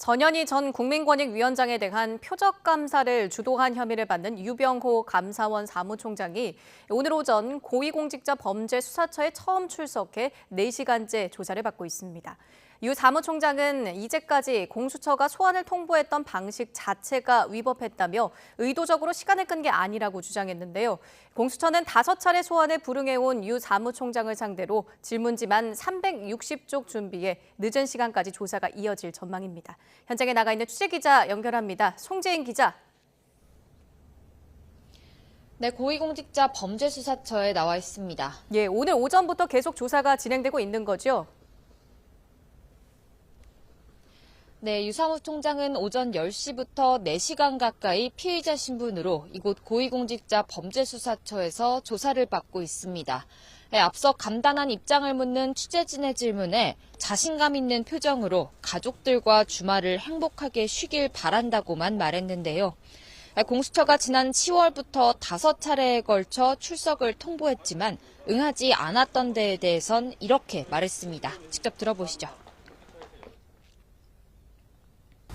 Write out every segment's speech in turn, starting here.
전현희 전 국민권익위원장에 대한 표적 감사를 주도한 혐의를 받는 유병호 감사원 사무총장이 오늘 오전 고위공직자범죄수사처에 처음 출석해 4시간째 조사를 받고 있습니다. 유 사무총장은 이제까지 공수처가 소환을 통보했던 방식 자체가 위법했다며 의도적으로 시간을 끈 게 아니라고 주장했는데요. 공수처는 5차례 소환에 불응해온 유 사무총장을 상대로 질문지만 360쪽 준비해 늦은 시간까지 조사가 이어질 전망입니다. 현장에 나가 있는 취재기자 연결합니다. 송재인 기자. 네, 고위공직자 범죄수사처에 나와 있습니다. 예, 오늘 오전부터 계속 조사가 진행되고 있는 거죠? 네, 유 사무총장은 오전 10시부터 4시간 가까이 피의자 신분으로 이곳 고위공직자 범죄수사처에서 조사를 받고 있습니다. 네, 앞서 간단한 입장을 묻는 취재진의 질문에 자신감 있는 표정으로 가족들과 주말을 행복하게 쉬길 바란다고만 말했는데요. 공수처가 지난 10월부터 5차례에 걸쳐 출석을 통보했지만 응하지 않았던 데에 대해선 이렇게 말했습니다. 직접 들어보시죠.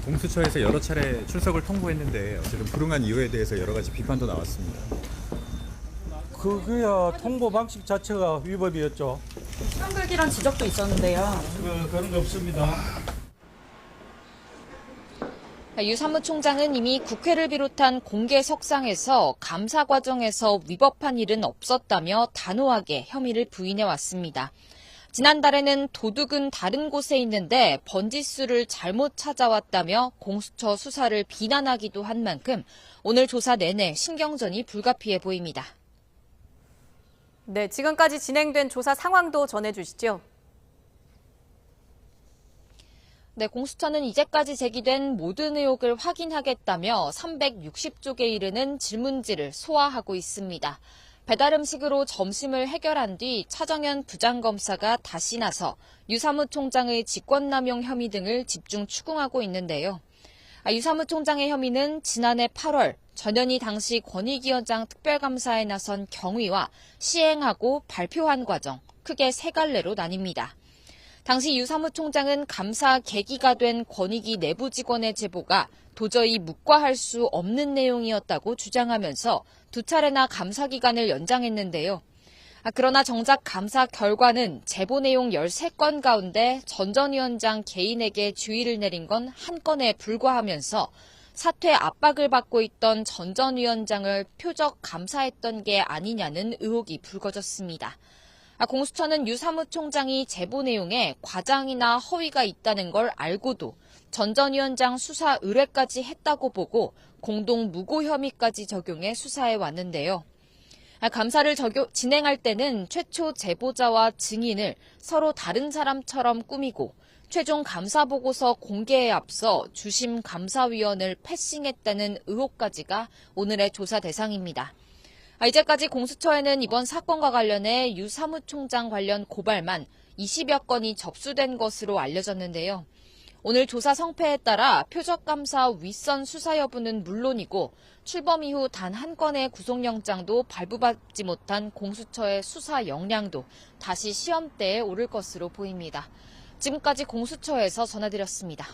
공수처에서 여러 차례 출석을 통보했는데 어쨌든 불응한 이유에 대해서 여러 가지 비판도 나왔습니다. 그거야 통보 방식 자체가 위법이었죠. 시간 끌기란 지적도 있었는데요. 그런 거 없습니다. 유 사무총장은 이미 국회를 비롯한 공개 석상에서 감사 과정에서 위법한 일은 없었다며 단호하게 혐의를 부인해 왔습니다. 지난달에는 도둑은 다른 곳에 있는데 번지수를 잘못 찾아왔다며 공수처 수사를 비난하기도 한 만큼 오늘 조사 내내 신경전이 불가피해 보입니다. 네, 지금까지 진행된 조사 상황도 전해주시죠. 네, 공수처는 이제까지 제기된 모든 의혹을 확인하겠다며 360쪽에 이르는 질문지를 소화하고 있습니다. 배달 음식으로 점심을 해결한 뒤 차정현 부장검사가 다시 나서 유 사무총장의 직권남용 혐의 등을 집중 추궁하고 있는데요. 유 사무총장의 혐의는 지난해 8월 전현희 당시 권익위원장 특별감사에 나선 경위와 시행하고 발표한 과정, 크게 3갈래로 나뉩니다. 당시 유 사무총장은 감사 계기가 된 권익위 내부 직원의 제보가 도저히 묵과할 수 없는 내용이었다고 주장하면서 2차례나 감사 기간을 연장했는데요. 그러나 정작 감사 결과는 제보 내용 13건 가운데 전 전 위원장 개인에게 주의를 내린 건 1건에 불과하면서 사퇴 압박을 받고 있던 전 전 위원장을 표적 감사했던 게 아니냐는 의혹이 불거졌습니다. 공수처는 유 사무총장이 제보 내용에 과장이나 허위가 있다는 걸 알고도 전 전 위원장 수사 의뢰까지 했다고 보고 공동 무고 혐의까지 적용해 수사해 왔는데요. 감사를 진행할 때는 최초 제보자와 증인을 서로 다른 사람처럼 꾸미고 최종 감사 보고서 공개에 앞서 주심 감사위원을 패싱했다는 의혹까지가 오늘의 조사 대상입니다. 이제까지 공수처에는 이번 사건과 관련해 유 사무총장 관련 고발만 20여 건이 접수된 것으로 알려졌는데요. 오늘 조사 성패에 따라 표적감사 윗선 수사 여부는 물론이고 출범 이후 단 한 건의 구속영장도 발부받지 못한 공수처의 수사 역량도 다시 시험대에 오를 것으로 보입니다. 지금까지 공수처에서 전해드렸습니다.